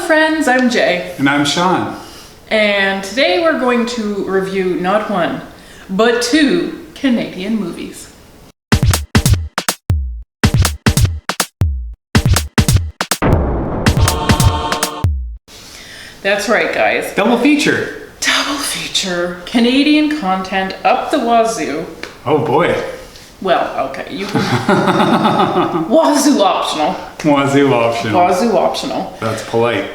friends, I'm Jay. And I'm Sean. And today we're going to review not one, but two Canadian movies. That's right, guys. Double feature. Double feature. Canadian content up the wazoo. Oh boy. Well, okay, you can... Wazoo optional. Wazoo optional. Wazoo optional. That's polite.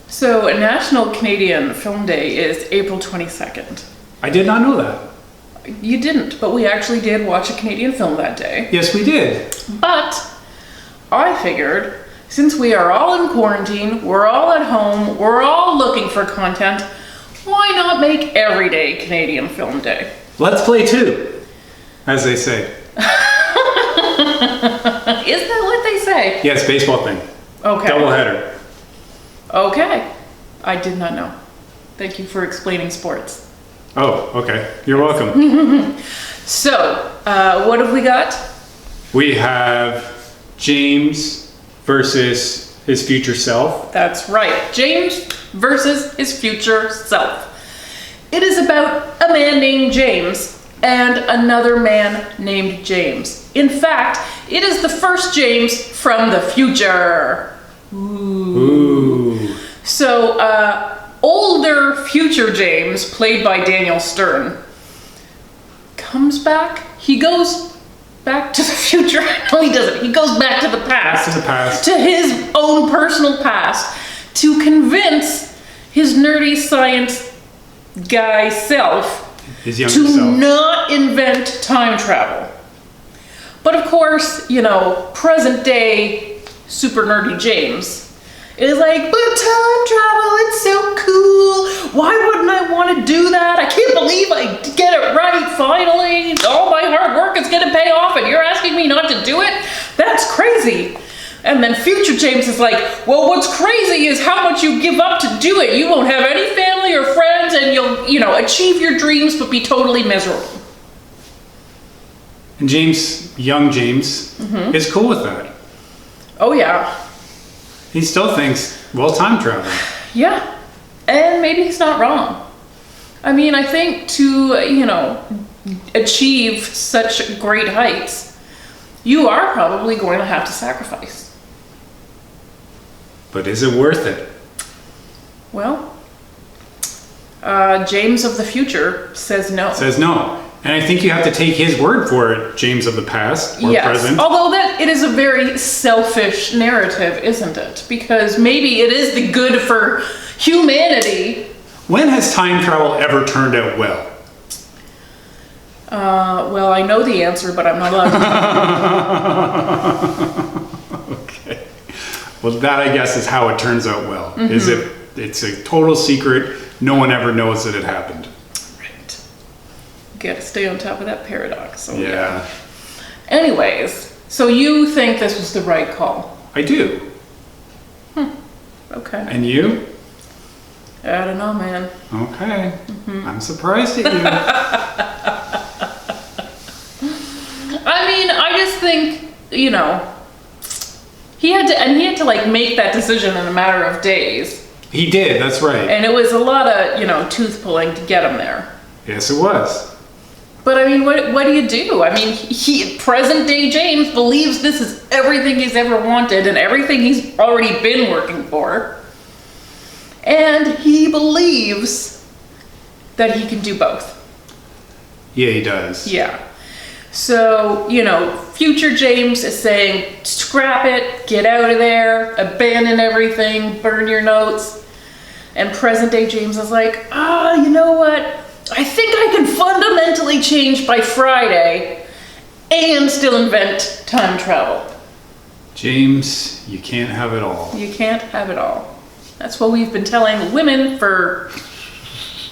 So, National Canadian Film Day is April 22nd. I did not know that. You didn't, but we actually did watch a Canadian film that day. Yes, we did. But I figured, since we are all in quarantine, we're all at home, we're all looking for content, why not make every day Canadian Film Day? Let's play two, as they say. Is that what they say? Yes, baseball thing. Okay. Doubleheader. Okay. I did not know. Thank you for explaining sports. Oh, okay. You're welcome. So, what have we got? We have James versus his future self. That's right. James versus his future self. It is about a man named James and another man named James. In fact, it is the first James from the future. Ooh. So, older future James, played by Daniel Stern, comes back. He goes back to the future. No, he doesn't. He goes back to the past. Back to the past. To his own personal past to convince his nerdy science guy self His younger to self. not invent time travel. But of course, you know, present day super nerdy James is like, but time travel, it's so cool. Why wouldn't I want to do that? I can't believe I get it right finally. All my hard work is going to pay off and you're asking me not to do it? That's crazy. And then future James is like, well, what's crazy is how much you give up to do it. You won't have any family or friends and you'll, you know, achieve your dreams but be totally miserable. And James, young James, is cool with that. Oh yeah. He still thinks, well, time travel. Yeah. And maybe he's not wrong. I mean, I think to, you know, achieve such great heights, you are probably going to have to sacrifice. But is it worth it? Well, James of the future says no. Says no. And I think you have to take his word for it, James of the past or present. Although that it is a very selfish narrative, isn't it? Because maybe it is the good for humanity. When has time travel ever turned out well? Well, I know the answer, but I'm not allowed to. Okay. Well, that I guess is how it turns out well. Is it? It's a total secret. No one ever knows that it happened. Right. Got to stay on top of that paradox. So Yeah. Anyways, so you think this was the right call? I do. Okay. And you? I don't know, man. Okay. I'm surprised at you. I mean, I just think, you know, he had to like make that decision in a matter of days. He did, that's right. And it was a lot of, you know, tooth pulling to get him there. Yes, it was. But I mean, what do you do? I mean, he present day James believes this is everything he's ever wanted and everything he's already been working for. And he believes that he can do both. Yeah, he does. Yeah. So, you know, future James is saying, scrap it, get out of there, abandon everything, burn your notes. And present day James is like, you know what? I think I can fundamentally change by Friday and still invent time travel. James, you can't have it all. You can't have it all. That's what we've been telling women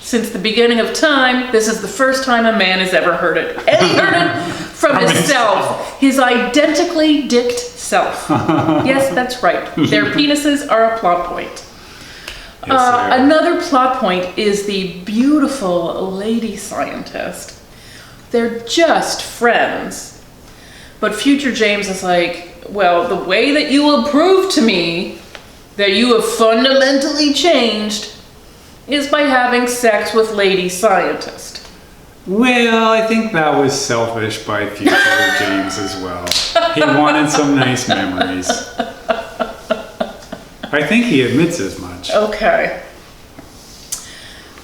since the beginning of time. This is the first time a man has ever heard it. And he heard it from himself. His identically dicked self. Yes, that's right. Their penises are a plot point. Yes, another plot point is the beautiful lady scientist. They're just friends. But future James is like, Well, the way that you will prove to me that you have fundamentally changed is by having sex with Lady Scientist. Well, I think that was selfish by future James as well. He wanted some nice memories. I think he admits as much. Okay.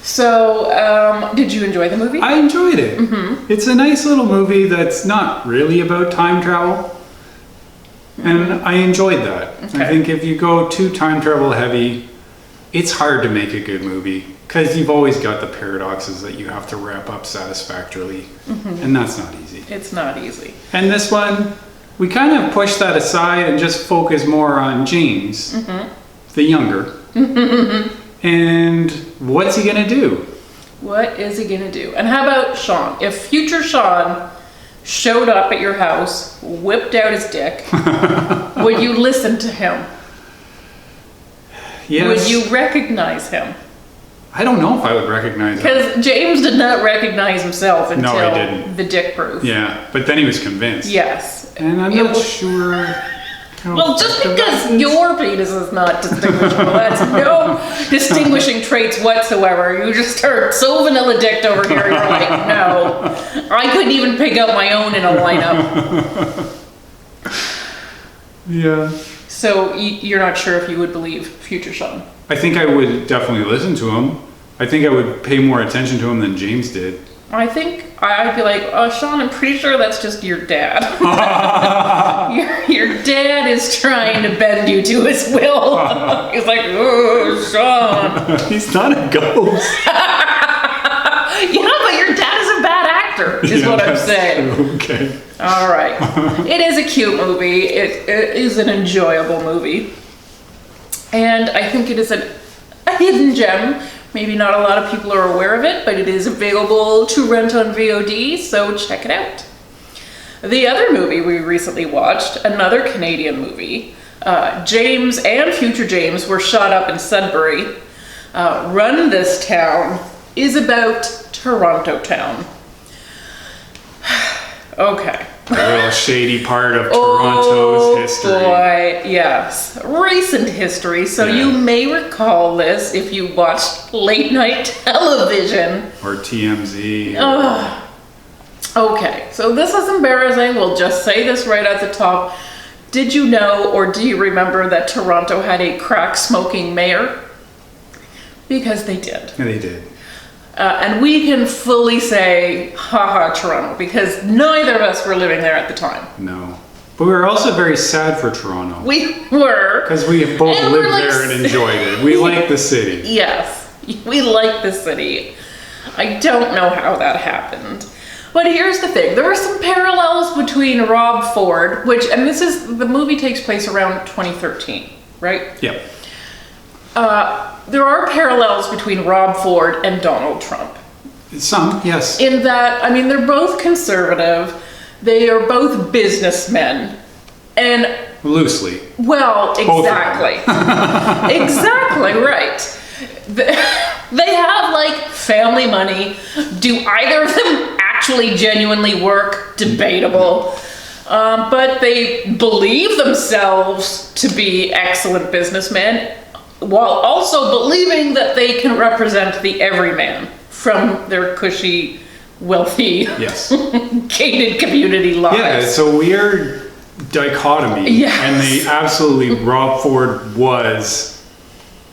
So, did you enjoy the movie? I enjoyed it. Mm-hmm. It's a nice little movie that's not really about time travel. And I enjoyed that. Okay. I think if you go too time travel heavy, it's hard to make a good movie because you've always got the paradoxes that you have to wrap up satisfactorily. Mm-hmm. And that's not easy. It's not easy. And this one, we kind of push that aside and just focus more on James, the younger. And what's he gonna do? What is he gonna do? And how about Sean? If future Sean showed up at your house, whipped out his dick, would you listen to him? Yes. Would you recognize him? I don't know if I would recognize him. Because James did not recognize himself until No, he didn't. the dick proof. Yeah, but then he was convinced. Yes. And I'm not sure. Well, just because your penis is not distinguishable, that's no distinguishing traits whatsoever. You just are so vanilla dicked over here, you're like, no. I couldn't even pick out my own in a lineup. Yeah. So you're not sure if you would believe future Sean? I think I would definitely listen to him. I think I would pay more attention to him than James did. I think I'd be like, oh, Sean, I'm pretty sure that's just your dad. your dad is trying to bend you to his will. He's like, oh, Sean. He's not a ghost. Yeah, but your dad is a bad actor, is what I'm saying. True. Okay. All right. It is a cute movie. It is an enjoyable movie. And I think it is a hidden gem. Maybe not a lot of people are aware of it, but it is available to rent on VOD, so check it out. The other movie we recently watched, another Canadian movie, James and future James were shot up in Sudbury. Run This Town is about Toronto Town. Okay. A little shady part of Toronto's history. Oh boy, yes. Recent history, so Yeah. you may recall this if you watched late night television. Or TMZ. Okay, so this is embarrassing. We'll just say this right at the top. Did you know or do you remember that Toronto had a crack smoking mayor? Because they did. Yeah, they did. And we can fully say, haha, Toronto, because neither of us were living there at the time. No. But we were also very sad for Toronto. We were. Because we have both And lived we're like there and enjoyed it. We like the city. Yes, we like the city. I don't know how that happened. But here's the thing. There are some parallels between Rob Ford, the movie takes place around 2013, right? Yep. There are parallels between Rob Ford and Donald Trump. Some, yes. In that, I mean, they're both conservative. They are both businessmen. And, Loosely. well, Both exactly. Exactly, right. They have, like, family money. Do either of them actually genuinely work? Debatable. But they believe themselves to be excellent businessmen, while also believing that they can represent the everyman from their cushy, wealthy, Yes. gated community lives. Yeah, it's a weird dichotomy. Yes. And they absolutely, Rob Ford was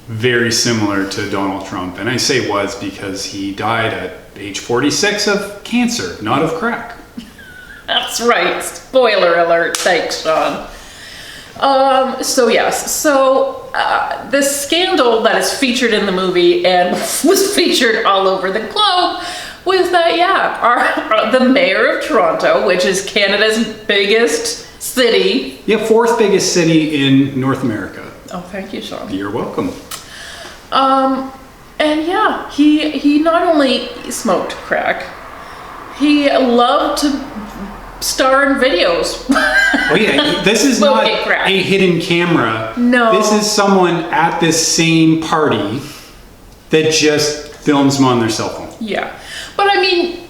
very similar to Donald Trump. And I say was because he died at age 46 of cancer, not of crack. That's right. Spoiler alert. Thanks, Sean. The scandal that is featured in the movie and was featured all over the globe was that, the mayor of Toronto, which is Canada's biggest city. Yeah, fourth biggest city in North America. Oh, thank you, Sean. You're welcome. He not only smoked crack, he loved to star in videos. Oh yeah, this is not Smoking crack. a hidden camera. No. This is someone at this same party that just films them on their cell phone. Yeah. But I mean,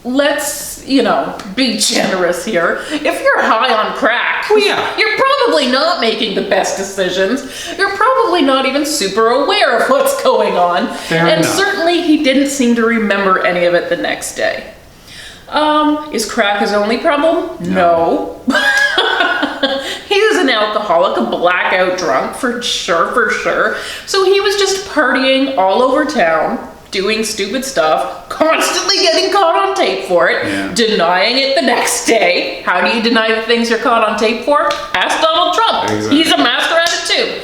let's be generous here. If you're high on crack, you're probably not making the best decisions. You're probably not even super aware of what's going on. Fair enough. Certainly he didn't seem to remember any of it the next day. Is crack his only problem? No. He was an alcoholic, a blackout drunk, for sure. So he was just partying all over town, doing stupid stuff, constantly getting caught on tape for it, denying it the next day. How do you deny the things you're caught on tape for? Ask Donald Trump. Exactly. He's a master at it too.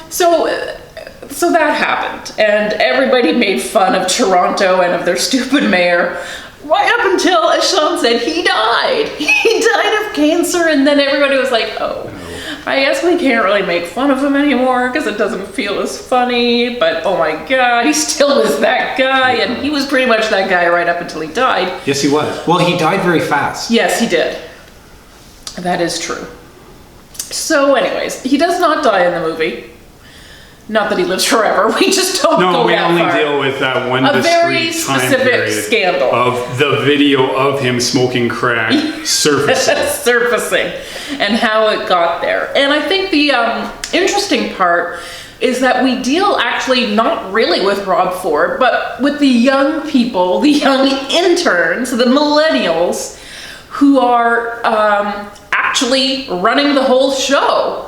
So that happened, and everybody made fun of Toronto and of their stupid mayor. Right up until, as Sean said, he died. He died of cancer, and then everybody was like, oh, I guess we can't really make fun of him anymore because it doesn't feel as funny, but oh my God, he still was that guy, and he was pretty much that guy right up until he died. Yes, he was. Well, he died very fast. Yes, he did. That is true. So anyways, he does not die in the movie. Not that he lives forever. We just don't go that far. No, we only deal with that one very discrete time specific period scandal of the video of him smoking crack surfacing, and how it got there. And I think the interesting part is that we deal actually not really with Rob Ford, but with the young people, the young interns, the millennials, who are actually running the whole show.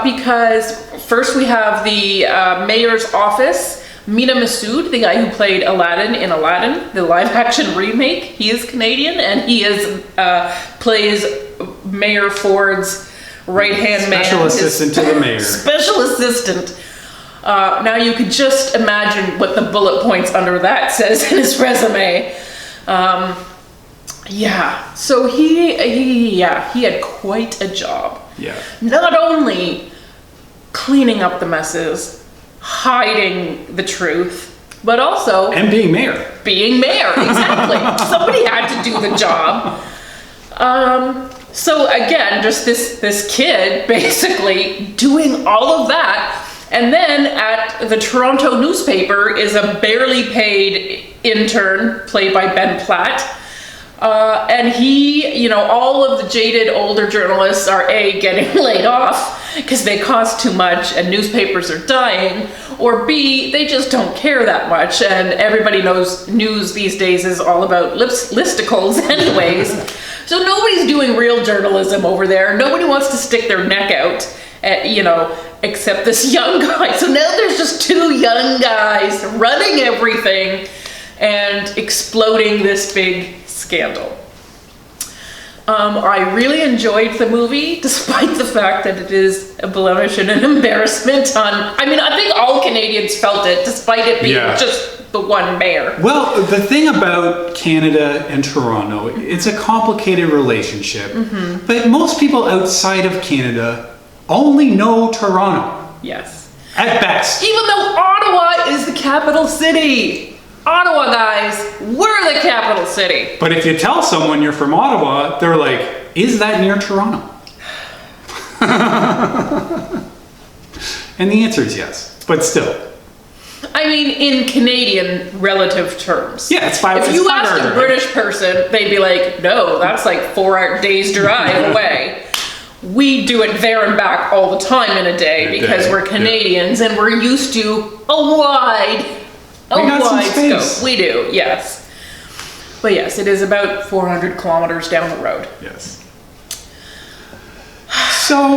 Because first we have the mayor's office, Mina Massoud, the guy who played Aladdin in Aladdin, the live-action remake. He is Canadian, and he plays Mayor Ford's right-hand man. Special assistant to the mayor. Special assistant. Now you could just imagine what the bullet points under that says in his resume. So he had quite a job. Yeah. Not only cleaning up the messes, hiding the truth, but also... And being mayor. Being mayor, exactly. Somebody had to do the job. So again, just this kid basically doing all of that. And then at the Toronto newspaper is a barely paid intern played by Ben Platt. And he, all of the jaded older journalists are A, getting laid off because they cost too much and newspapers are dying, or B, they just don't care that much, and everybody knows news these days is all about listicles anyways. So nobody's doing real journalism over there. Nobody wants to stick their neck out, except this young guy. So now there's just two young guys running everything and exploding this big scandal. I really enjoyed the movie, despite the fact that it is a blemish and an embarrassment I think all Canadians felt it, despite it being just the one mayor. Well, the thing about Canada and Toronto, it's a complicated relationship, but most people outside of Canada only know Toronto. Yes. At best. Even though Ottawa is the capital city. Ottawa, guys, we're the capital city. But if you tell someone you're from Ottawa, they're like, is that near Toronto? And the answer is yes, but still. In Canadian relative terms. Yeah, it's 5 If you asked a British person, they'd be like, no, that's like 4 days drive away. We do it there and back all the time in a day because we're Canadians and we're used to a wide scope. We do, yes. But yes, it is about 400 kilometers down the road. Yes. So,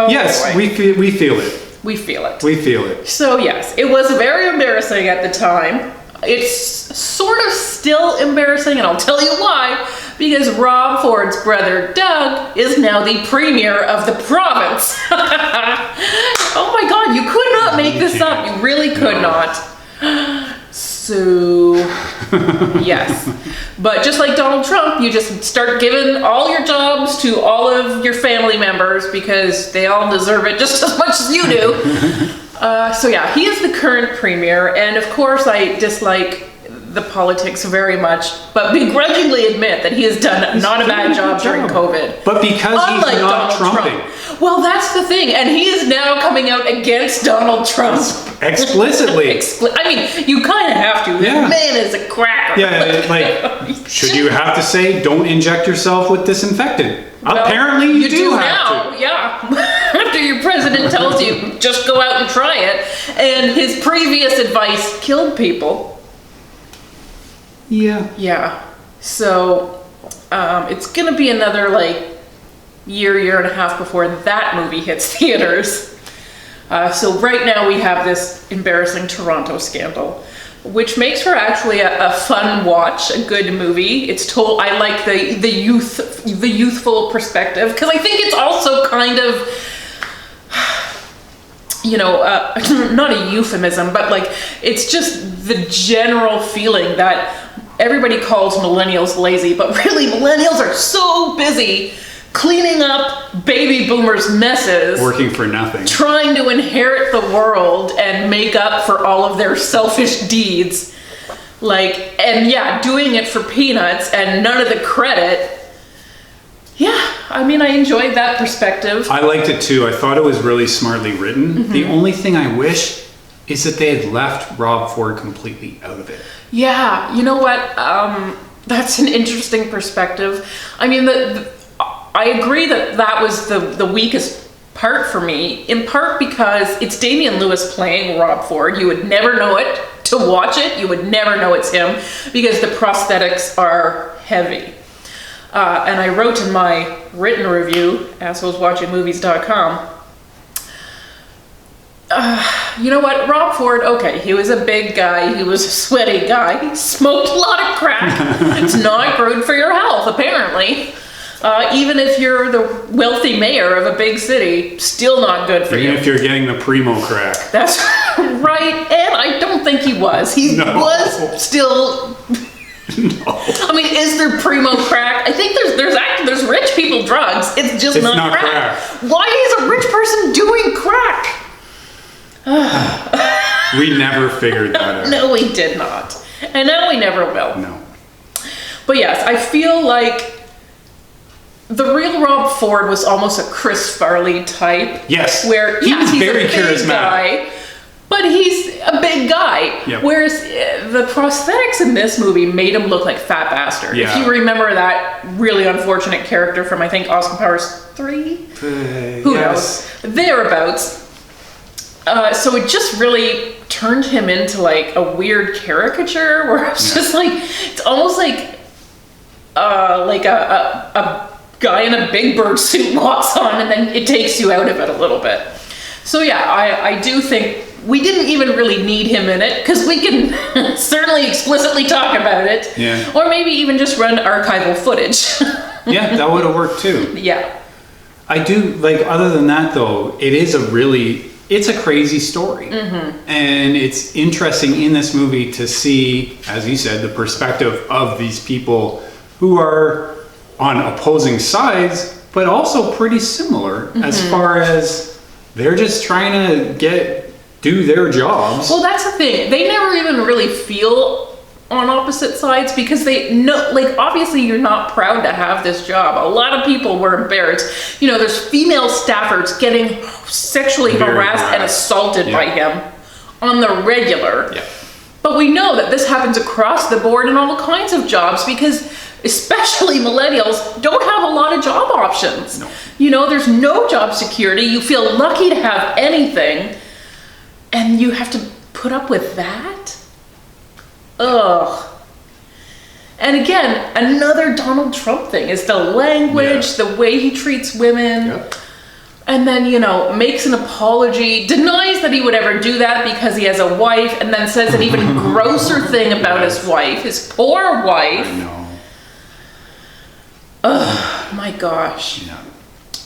yes, we feel it. We feel it. We feel it. So yes, it was very embarrassing at the time. It's sort of still embarrassing, and I'll tell you why. Because Rob Ford's brother, Doug, is now the premier of the province. Oh my God, you could not make this up. You really could not. So, yes. But just like Donald Trump, you just start giving all your jobs to all of your family members because they all deserve it just as much as you do. So yeah, he is the current premier, and of course I dislike the politics very much, but begrudgingly admit that he has done not a bad job during COVID. But because Unlike he's not Donald trumping. Trump. Well, that's the thing, and he is now coming out against Donald Trump. Explicitly. I mean, you kind of have to. Yeah. The man is a cracker. Yeah, like, should you have to say, don't inject yourself with disinfectant? Well, apparently you do have now, to. yeah. After your president tells you, just go out and try it, and his previous advice killed people. Yeah. Yeah. So, it's gonna be another, like, year and a half before that movie hits theaters. So right now we have this embarrassing Toronto scandal, which makes for actually a fun watch, a good movie. It's told, I like the youthful perspective, because I think it's also kind of, you know, not a euphemism, but like, it's just the general feeling that everybody calls millennials lazy, but really millennials are so busy cleaning up baby boomers' messes, Working for nothing. trying to inherit the world and make up for all of their selfish deeds. Like, and yeah, doing it for peanuts and none of the credit. Yeah, I mean, I enjoyed that perspective. I liked it too. I thought it was really smartly written. Mm-hmm. The only thing I wish is that they had left Rob Ford completely out of it. Yeah, you know what? That's an interesting perspective. I mean, I agree that was the weakest part for me, in part because it's Damian Lewis playing Rob Ford. You would never know it. To watch it, you would never know it's him because the prosthetics are heavy. And I wrote in my written review, assholeswatchingmovies.com, you know what, Rob Ford, okay, he was a big guy, he was a sweaty guy, he smoked a lot of crack. It's not good for your health, apparently. Even if you're the wealthy mayor of a big city, still not good for you. Even if you're getting the primo crack. That's right, and I don't think he was. He was still... No. I mean, is there primo crack? I think there's rich people drugs. It's just not crack. Why is a rich person doing crack? We never figured that out. No, we did not. And now we never will. No. But yes, I feel like the real Rob Ford was almost a Chris Farley type. Yes. Where he was he's very a big charismatic. guy, but he's a big guy. Yep. Whereas the prosthetics in this movie made him look like Fat Bastard. Yeah. If you remember that really unfortunate character from, I think, Austin Powers 3? Who knows? Thereabouts. So it just really turned him into like a weird caricature where it's just like, it's almost like a guy in a Big Bird suit walks on and then it takes you out of it a little bit. So yeah, I do think we didn't even really need him in it because we can certainly explicitly talk about it. Yeah. Or maybe even just run archival footage. Yeah, that would have worked too. Yeah. I do, like, other than that though, it's a crazy story. Mm-hmm. And it's interesting in this movie to see, as you said, the perspective of these people who are on opposing sides, but also pretty similar as far as they're just trying to do their jobs. Well, that's the thing. They never even really feel on opposite sides because they know, like, obviously you're not proud to have this job. A lot of people were embarrassed. You know, there's female staffers getting sexually harassed and assaulted by him on the regular. Yeah. But we know that this happens across the board in all kinds of jobs because especially millennials don't have a lot of job options. No. You know, there's no job security. You feel lucky to have anything and you have to put up with that? Ugh. And again, another Donald Trump thing is the language, the way he treats women. Yep. And then, you know, makes an apology, denies that he would ever do that because he has a wife, and then says an even grosser thing about his wife, his poor wife. I know. Ugh, my gosh. Yeah.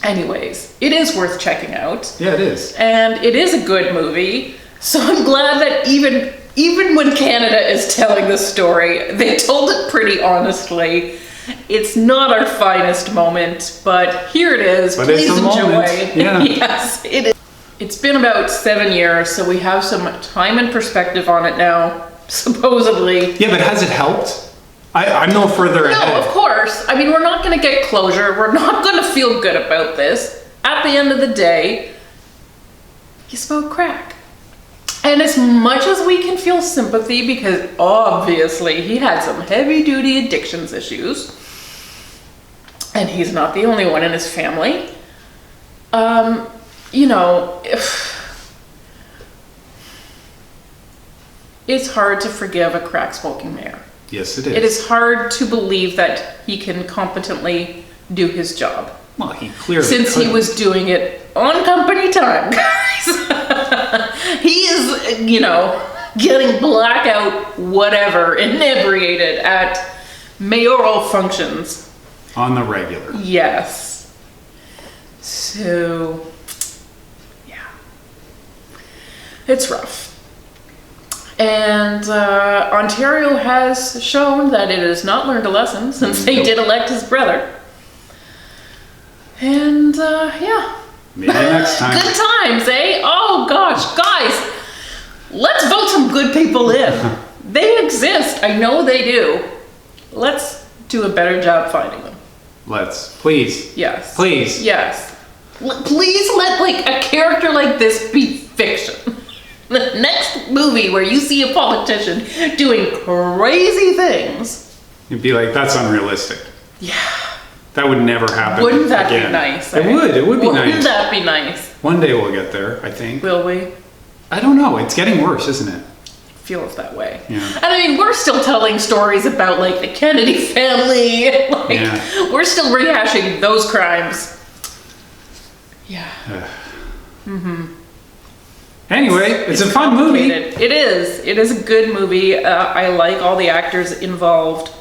Anyways, it is worth checking out. Yeah, it is. And it is a good movie. So I'm glad that even when Canada is telling the story, they told it pretty honestly. It's not our finest moment, but here it is. But please it's a enjoy. moment. Yeah. Yes, it is. It's been about 7 years, so we have some time and perspective on it now. supposedly. Yeah, but has it helped? I'm no further ahead. No, of course. I mean, we're not going to get closure. We're not going to feel good about this. At the end of the day, you smoke crack. And as much as we can feel sympathy, because obviously he had some heavy-duty addictions issues, and he's not the only one in his family, you know, it's hard to forgive a crack-smoking mayor. Yes, it is. It is hard to believe that he can competently do his job. Well, he clearly Since couldn't. he was doing it on company time, guys. He is, you know, getting blackout, whatever, inebriated at mayoral functions. On the regular. Yes. So, yeah. It's rough. And Ontario has shown that it has not learned a lesson since they did elect his brother. And yeah. Maybe next time. Good times, eh? Oh gosh, guys, let's vote some good people in. They exist. I know they do. Let's do a better job finding them. Let's. Please. Yes. Please. Yes. Please let like a character like this be fiction. The next movie where you see a politician doing crazy things. You'd be like, that's unrealistic. Yeah. That would never happen. Wouldn't that again. be nice? It would. It would be nice. Wouldn't that be nice? One day we'll get there, I think. Will we? I don't know. It's getting worse, isn't it? Feels that way. Yeah. And I mean, we're still telling stories about like the Kennedy family. Like, Yeah. we're still rehashing those crimes. Yeah. Anyway, it's a fun movie. It is. It is a good movie. I like all the actors involved.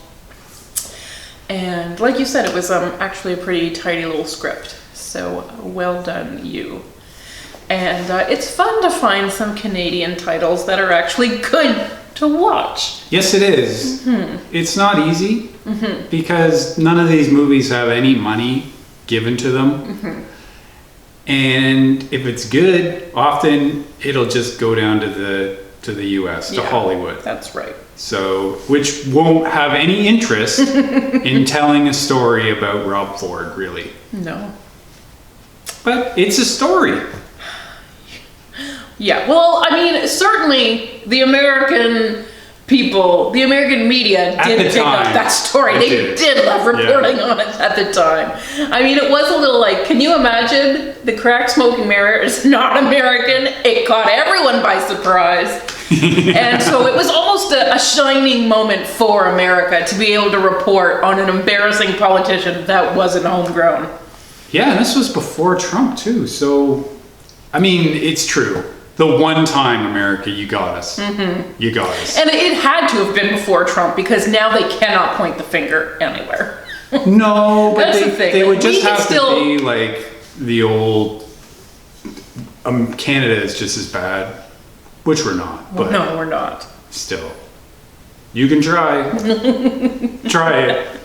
And like you said, it was actually a pretty tidy little script. So well done, you. And it's fun to find some Canadian titles that are actually good to watch. Yes, it is. It's not easy because none of these movies have any money given to them. And if it's good, often it'll just go down to the US, to Yeah, Hollywood. That's right. So, which won't have any interest in telling a story about Rob Ford, really. No. But it's a story. Yeah, well, I mean, certainly the American people, the American media At did the pick up time, that story. it They did love reporting on it at the time. I mean, it was a little like, can you imagine the crack smoking mayor is not American? It caught everyone by surprise. And so it was almost a shining moment for America to be able to report on an embarrassing politician that wasn't homegrown. Yeah, and this was before Trump too. So, I mean, it's true. The one time, America, you got us. You got us. And it had to have been before Trump because now they cannot point the finger anywhere. No, but That's the thing. they would Like, just we can have still- to be like the old Canada is just as bad, which we're not. But No, we're not. still, you can try. Try it.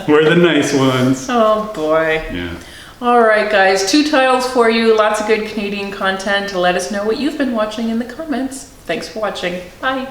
We're the nice ones. Oh boy. Yeah. All right, guys. 2 titles for you. Lots of good Canadian content. Let us know what you've been watching in the comments. Thanks for watching. Bye.